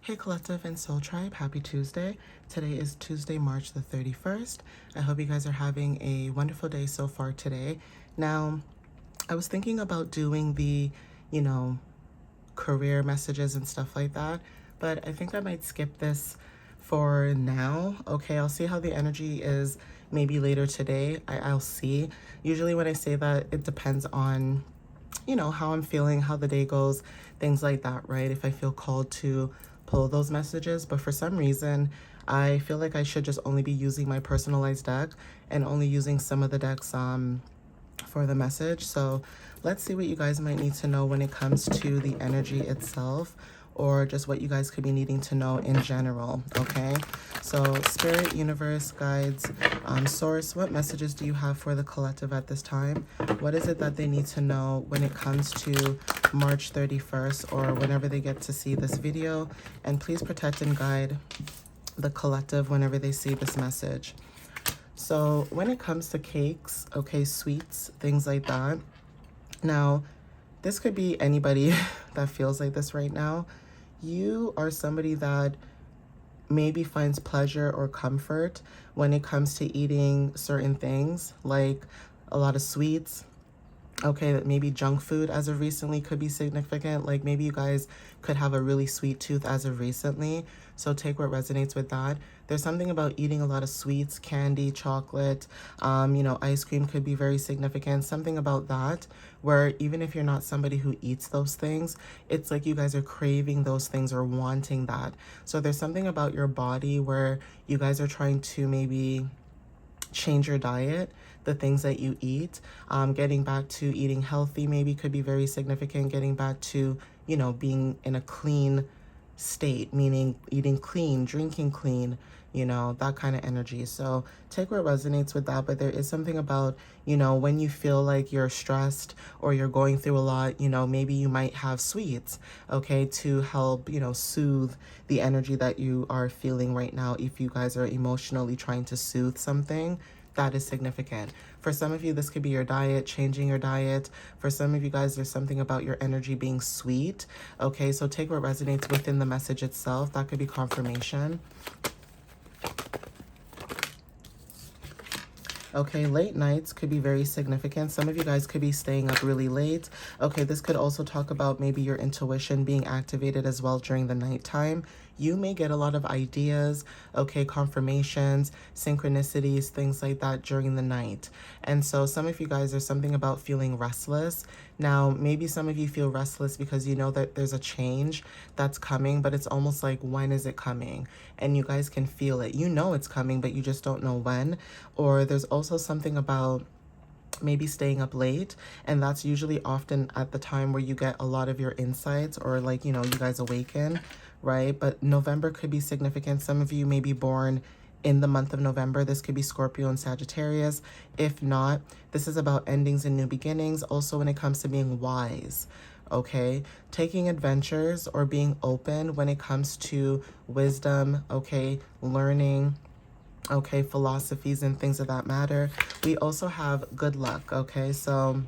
Hey Collective and Soul Tribe, happy Tuesday. Today is Tuesday, March the 31st. I hope you guys are having a wonderful day so far today. Now, I was thinking about doing the, you know, career messages and stuff like that, but I think I might skip this for now. Okay, I'll see how the energy is maybe later today. I'll see. Usually when I say that, it depends on how I'm feeling, how the day goes, things like that, right? If I feel called to pull those messages, but for some reason, I feel like I should just only be using my personalized deck and only using some of the decks for the message. So let's see what you guys might need to know when it comes to the energy itself, or just what you guys could be needing to know in general, okay? So Spirit, Universe, Guides, Source, what messages do you have for the collective at this time? What is it that they need to know when it comes to March 31st or whenever they get to see this video? And please protect and guide the collective whenever they see this message. So when it comes to cakes, okay, sweets, things like that. Now, this could be anybody that feels like this right now. You are somebody that maybe finds pleasure or comfort when it comes to eating certain things, like a lot of sweets. Okay, that maybe junk food as of recently could be significant. Like maybe you guys could have a really sweet tooth as of recently. So take what resonates with that. There's something about eating a lot of sweets, candy, chocolate, ice cream could be very significant. Something about that where even if you're not somebody who eats those things, it's like you guys are craving those things or wanting that. So there's something about your body where you guys are trying to maybe change your diet, the things that you eat. Getting back to eating healthy maybe could be very significant. Getting back to, being in a clean state, meaning eating clean, drinking clean, that kind of energy. So take what resonates with that. But there is something about, when you feel like you're stressed or you're going through a lot, maybe you might have sweets, okay, to help, soothe the energy that you are feeling right now. If you guys are emotionally trying to soothe something, that is significant. For some of you, this could be your diet, changing your diet. For some of you guys, there's something about your energy being sweet. Okay, so take what resonates within the message itself. That could be confirmation. Okay, late nights could be very significant. Some of you guys could be staying up really late. Okay, this could also talk about maybe your intuition being activated as well during the nighttime. You may get a lot of ideas, okay, confirmations, synchronicities, things like that during the night. And so some of you guys, there's something about feeling restless. Now, maybe some of you feel restless because you know that there's a change that's coming, but it's almost like, when is it coming? And you guys can feel it. You know it's coming, but you just don't know when. Or there's also something about maybe staying up late, and that's usually often at the time where you get a lot of your insights, or like, you guys awaken, right? But November could be significant. Some of you may be born in the month of November. This could be Scorpio and Sagittarius. If not, this is about endings and new beginnings. Also when it comes to being wise, okay? Taking adventures or being open when it comes to wisdom, okay? Learning, okay? Philosophies and things of that matter. We also have good luck, okay? So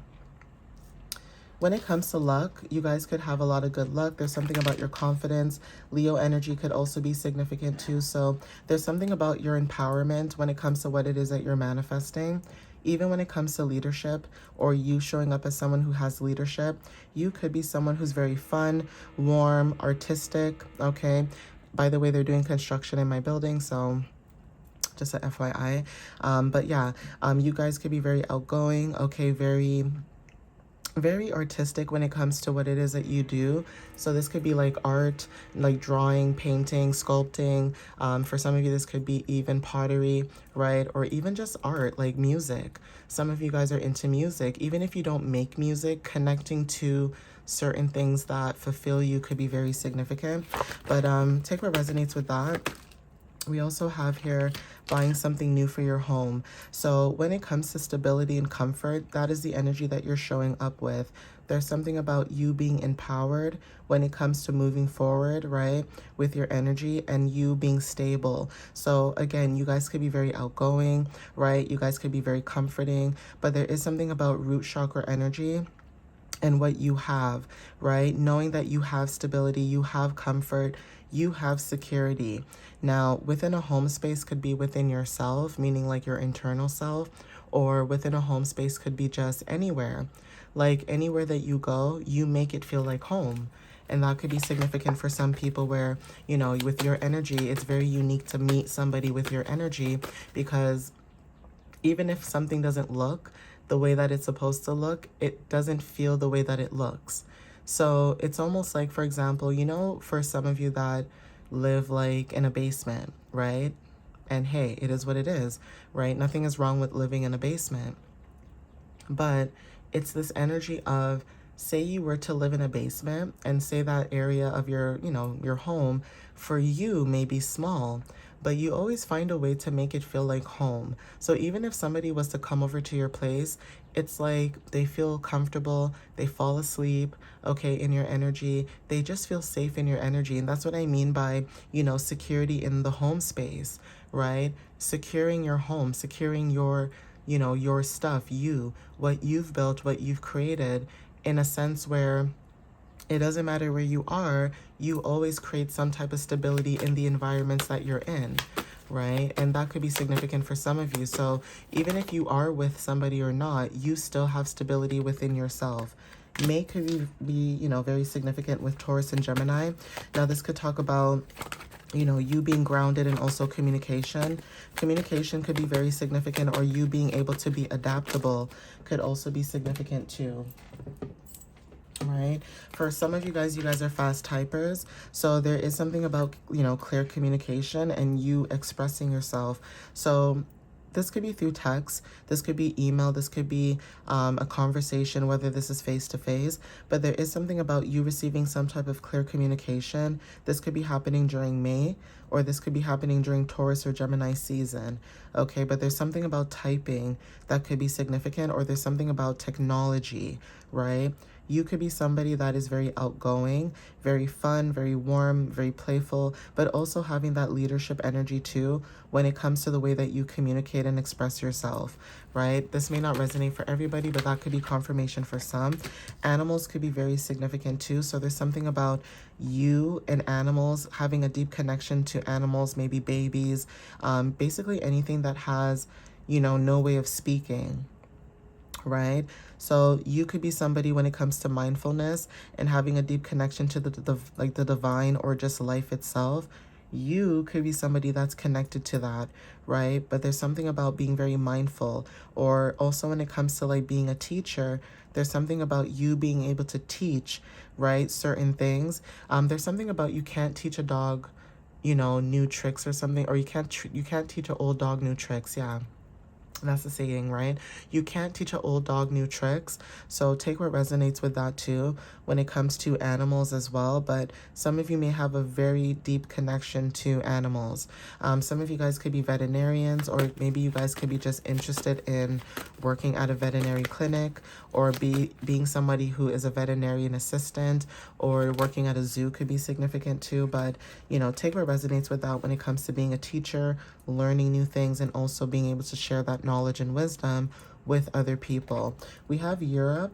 when it comes to luck, you guys could have a lot of good luck. There's something about your confidence. Leo energy could also be significant too. So there's something about your empowerment when it comes to what it is that you're manifesting. Even when it comes to leadership, or you showing up as someone who has leadership, you could be someone who's very fun, warm, artistic, okay? By the way, they're doing construction in my building, so just a FYI. But yeah, you guys could be very outgoing, okay? Very artistic when it comes to what it is that you do. So this could be like art, like drawing, painting, sculpting. For some of you, this could be even pottery, right? Or even just art, like music. Some of you guys are into music. Even if you don't make music, connecting to certain things that fulfill you could be very significant. But take what resonates with that. We also have here buying something new for your home. So when it comes to stability and comfort, that is the energy that you're showing up with. There's something about you being empowered when it comes to moving forward, right, with your energy, and you being stable. So again, you guys could be very outgoing, right? You guys could be very comforting, but there is something about root chakra energy and what you have, right? Knowing that you have stability, you have comfort, you have security. Now, within a home space could be within yourself, meaning like your internal self, or within a home space could be just anywhere. Like anywhere that you go, you make it feel like home. And that could be significant for some people where, you know, with your energy, it's very unique to meet somebody with your energy, because even if something doesn't look the way that it's supposed to look, it doesn't feel the way that it looks. So it's almost like, for example, you know, for some of you that live like in a basement, right? And hey, it is what it is, right? Nothing is wrong with living in a basement. But it's this energy of, say you were to live in a basement and say that area of your, you know, your home for you may be small, but you always find a way to make it feel like home. So even if somebody was to come over to your place, it's like they feel comfortable, they fall asleep, okay, in your energy. They just feel safe in your energy. And that's what I mean by, you know, security in the home space, right? Securing your home, securing your, you know, your stuff, you, what you've built, what you've created, in a sense where it doesn't matter where you are, you always create some type of stability in the environments that you're in, right? And that could be significant for some of you. So even if you are with somebody or not, you still have stability within yourself. May could be, you know, very significant with Taurus and Gemini. Now this could talk about, you know, you being grounded and also communication. Communication could be very significant, or you being able to be adaptable could also be significant too. Right? For some of you guys are fast typers. So there is something about, you know, clear communication and you expressing yourself. So this could be through text, this could be email, this could be a conversation, whether this is face to face, but there is something about you receiving some type of clear communication. This could be happening during May, or this could be happening during Taurus or Gemini season, okay? But there's something about typing that could be significant, or there's something about technology, right? You could be somebody that is very outgoing, very fun, very warm, very playful, but also having that leadership energy too when it comes to the way that you communicate and express yourself, right? This may not resonate for everybody, but that could be confirmation for some. Animals could be very significant too. So there's something about you and animals, having a deep connection to animals, maybe babies, basically anything that has, you know, no way of speaking, right? So you could be somebody when it comes to mindfulness and having a deep connection to the divine or just life itself. You could be somebody that's connected to that, right? But there's something about being very mindful, or also when it comes to like being a teacher, there's something about you being able to teach, right? Certain things. There's something about you can't teach a dog, you know, new tricks or something, or you can't teach an old dog new tricks. Yeah. That's the saying, right? You can't teach an old dog new tricks. So take what resonates with that too when it comes to animals as well. But some of you may have a very deep connection to animals. Some of you guys could be veterinarians, or maybe you guys could be just interested in working at a veterinary clinic, or being somebody who is a veterinarian assistant, or working at a zoo could be significant too. But, you know, take what resonates with that when it comes to being a teacher, learning new things, and also being able to share that knowledge and wisdom with other people. We have Europe.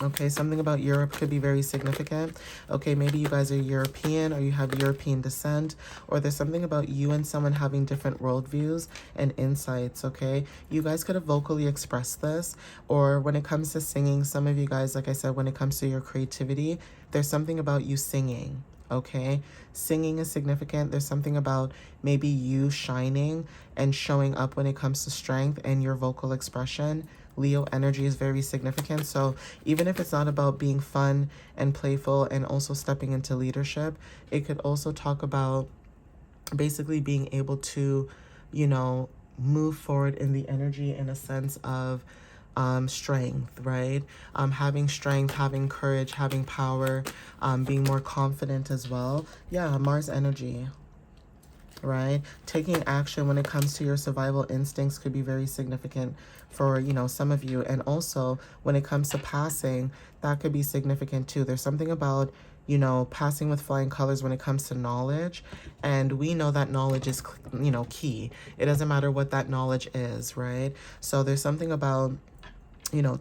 Okay, something about Europe could be very significant. Okay, maybe you guys are European, or you have European descent, or there's something about you and someone having different worldviews and insights, okay? You guys could have vocally expressed this, or when it comes to singing, some of you guys, like I said, when it comes to your creativity, there's something about you singing, okay? Singing is significant. There's something about maybe you shining and showing up when it comes to strength and your vocal expression. Leo energy is very significant. So even if it's not about being fun and playful and also stepping into leadership, it could also talk about basically being able to, you know, move forward in the energy in a sense of strength, right? Having strength, having courage, having power, being more confident as well. Yeah, Mars energy, right? Taking action when it comes to your survival instincts could be very significant for, you know, some of you. And also when it comes to passing, that could be significant too. There's something about, you know, passing with flying colors when it comes to knowledge. And we know that knowledge is, you know, key. It doesn't matter what that knowledge is, right? So there's something about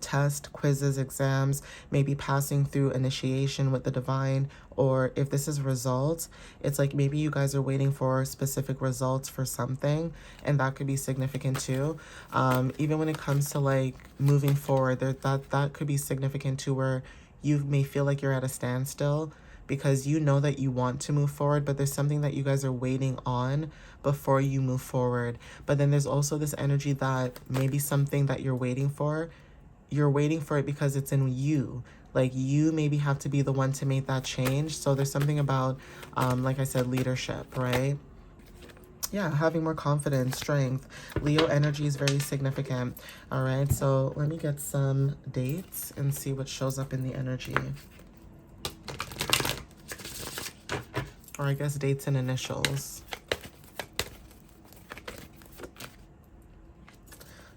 test, quizzes, exams, maybe passing through initiation with the divine, or if this is results, it's like maybe you guys are waiting for specific results for something, and that could be significant too. Even when it comes to like moving forward, that could be significant too, where you may feel like you're at a standstill because you know that you want to move forward, but there's something that you guys are waiting on before you move forward. But then there's also this energy that maybe something that you're waiting for it because it's in you. Like you maybe have to be the one to make that change. So there's something about, like I said, leadership, right? Yeah, having more confidence, strength. Leo energy is very significant. All right, so let me get some dates and see what shows up in the energy. Or I guess dates and initials.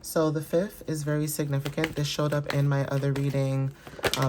So the 5th is very significant. This showed up in my other reading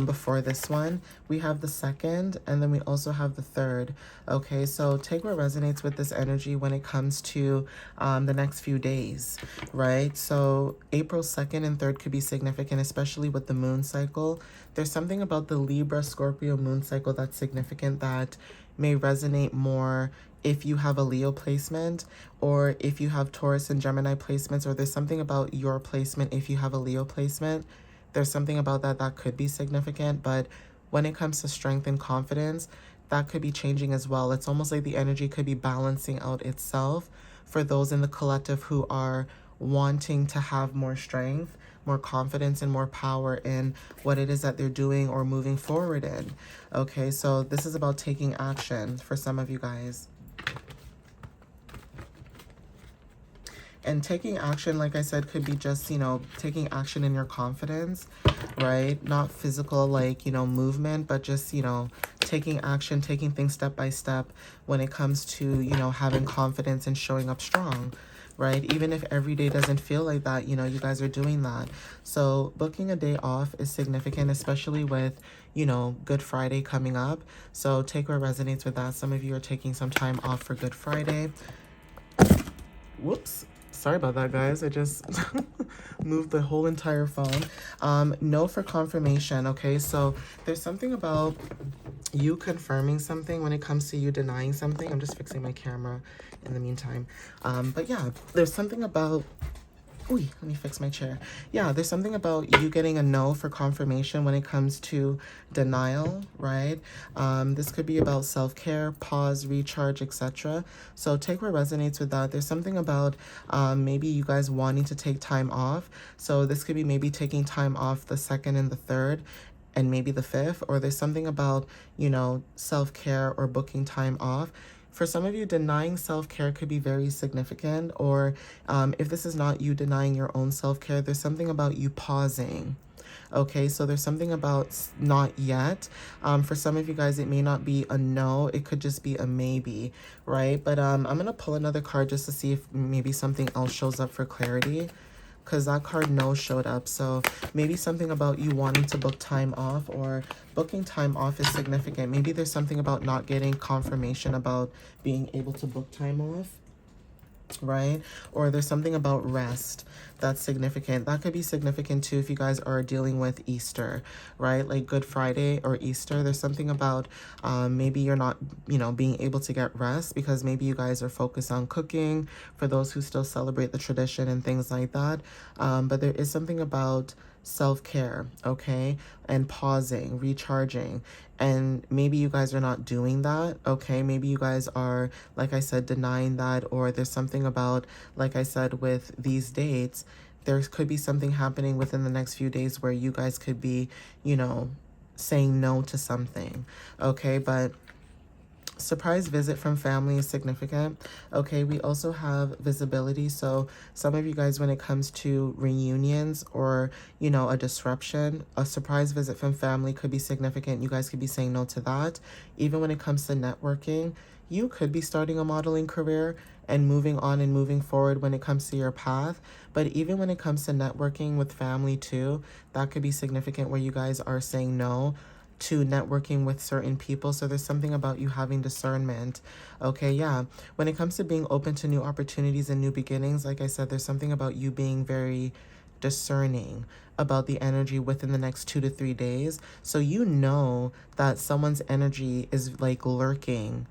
before this one. We have the 2nd, and then we also have the 3rd. Okay, so take what resonates with this energy when it comes to the next few days, right? So April 2nd and 3rd could be significant, especially with the moon cycle. There's something about the Libra Scorpio moon cycle that's significant that may resonate more if you have a Leo placement, or if you have Taurus and Gemini placements, or there's something about your placement if you have a Leo placement. There's something about that could be significant, but when it comes to strength and confidence, that could be changing as well. It's almost like the energy could be balancing out itself for those in the collective who are wanting to have more strength, more confidence, and more power in what it is that they're doing or moving forward in. Okay, so this is about taking action for some of you guys. And taking action, like I said, could be just, taking action in your confidence, right? Not physical, like, movement, but just, taking action, taking things step by step when it comes to, having confidence and showing up strong, right? Even if every day doesn't feel like that, you guys are doing that. So booking a day off is significant, especially with, Good Friday coming up. So take what resonates with that. Some of you are taking some time off for Good Friday. Whoops. Sorry about that, guys. I just moved the whole entire phone. No for confirmation, okay? So there's something about you confirming something when it comes to you denying something. I'm just fixing my camera in the meantime. But yeah, there's something about... Ooh, let me fix my chair. Yeah, there's something about you getting a no for confirmation when it comes to denial, right? This could be about self-care, pause, recharge, etc. So take what resonates with that. There's something about maybe you guys wanting to take time off. So this could be maybe taking time off the 2nd and the 3rd, and maybe the 5th, or there's something about, self-care or booking time off. For some of you, denying self-care could be very significant, or if this is not you denying your own self-care, there's something about you pausing. Okay, so there's something about not yet. For some of you guys, it may not be a no, it could just be a maybe, right? But I'm going to pull another card just to see if maybe something else shows up for clarity, because that card no showed up. So maybe something about you wanting to book time off, or booking time off is significant. Maybe there's something about not getting confirmation about being able to book time off, right? Or there's something about rest that's significant. That could be significant too if you guys are dealing with Easter, right? Like Good Friday or Easter. There's something about maybe you're not, being able to get rest because maybe you guys are focused on cooking for those who still celebrate the tradition and things like that. But there is something about self-care, okay, and pausing, recharging, and maybe you guys are not doing that, okay? Maybe you guys are, like I said, denying that, or there's something about, like I said, with these dates, there could be something happening within the next few days where you guys could be, saying no to something, okay? But surprise visit from family is significant. Okay, we also have visibility. So some of you guys, when it comes to reunions or, a disruption, a surprise visit from family could be significant. You guys could be saying no to that. Even when it comes to networking, you could be starting a modeling career and moving on and moving forward when it comes to your path. But even when it comes to networking with family too, that could be significant where you guys are saying no to networking with certain people. So there's something about you having discernment. Okay, yeah. When it comes to being open to new opportunities and new beginnings, like I said, there's something about you being very discerning about the energy within the next 2 to 3 days. So you know that someone's energy is like lurking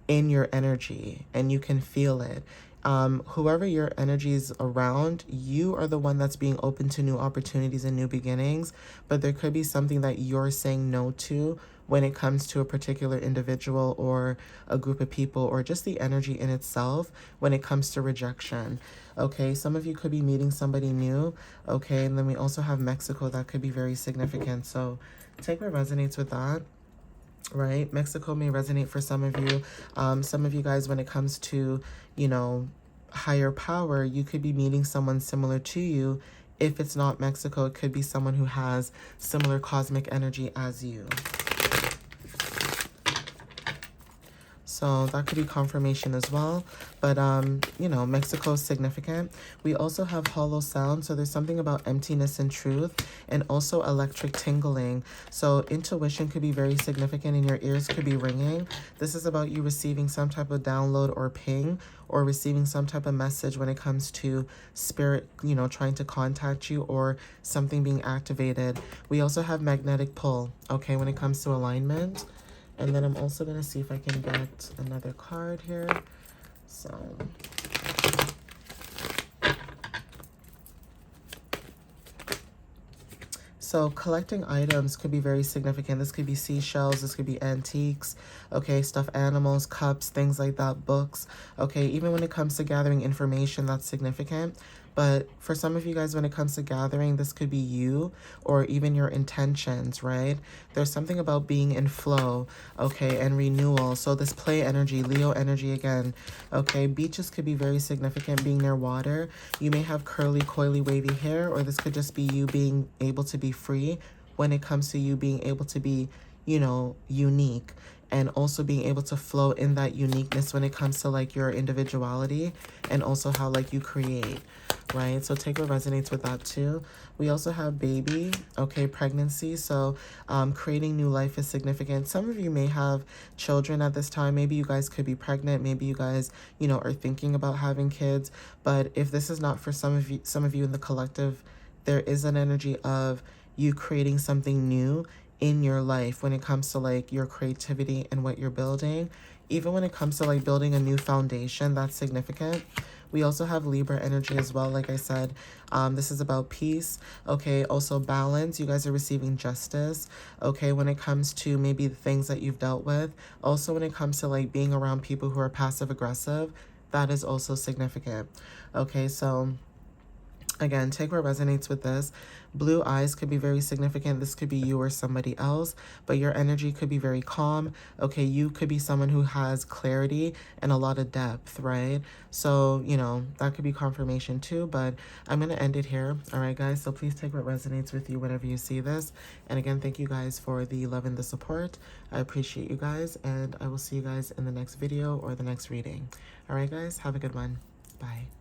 in your energy and you can feel it. Whoever your energy is around, you are the one that's being open to new opportunities and new beginnings, but there could be something that you're saying no to when it comes to a particular individual or a group of people, or just the energy in itself when it comes to rejection. Okay, some of you could be meeting somebody new. Okay, and then we also have Mexico. That could be very significant. So take what resonates with that. Right? Mexico may resonate for some of you. Some of you guys, when it comes to, you know, higher power, you could be meeting someone similar to you. If it's not Mexico, it could be someone who has similar cosmic energy as you. So that could be confirmation as well. But, you know, Mexico is significant. We also have hollow sound. So there's something about emptiness and truth, and also electric tingling. So intuition could be very significant and your ears could be ringing. This is about you receiving some type of download or ping, or receiving some type of message when it comes to spirit, you know, trying to contact you, or something being activated. We also have magnetic pull, okay, when it comes to alignment. And then I'm also going to see if I can get another card here. So collecting items could be very significant. This could be seashells, this could be antiques, okay, stuffed animals, cups, things like that, books, okay. Even when it comes to gathering information, that's significant. But for some of you guys, when it comes to gathering, this could be you, or even your intentions, right? There's something about being in flow, okay, and renewal. So this play energy, Leo energy again, okay. Beaches could be very significant, being near water. You may have curly, coily, wavy hair, or this could just be you being able to be free when it comes to you being able to be, you know, unique, and also being able to flow in that uniqueness when it comes to like your individuality, and also how like you create, right? So take what resonates with that too. We also have baby, okay, pregnancy. So creating new life is significant. Some of you may have children at this time. Maybe you guys could be pregnant. Maybe you guys, you know, are thinking about having kids. But if this is not for some of you in the collective, there is an energy of you creating something new in your life when it comes to like your creativity and what you're building. Even when it comes to like building a new foundation, that's significant. We also have Libra energy as well. Like I said, this is about peace. Okay, also balance. You guys are receiving justice. Okay, when it comes to maybe the things that you've dealt with. Also when it comes to like being around people who are passive aggressive, that is also significant. Okay, so again, take what resonates with this. Blue eyes could be very significant. This could be you or somebody else, but your energy could be very calm. Okay, you could be someone who has clarity and a lot of depth, right? So, you know, that could be confirmation too, but I'm going to end it here. All right, guys? So please take what resonates with you whenever you see this. And again, thank you guys for the love and the support. I appreciate you guys, and I will see you guys in the next video or the next reading. All right, guys? Have a good one. Bye.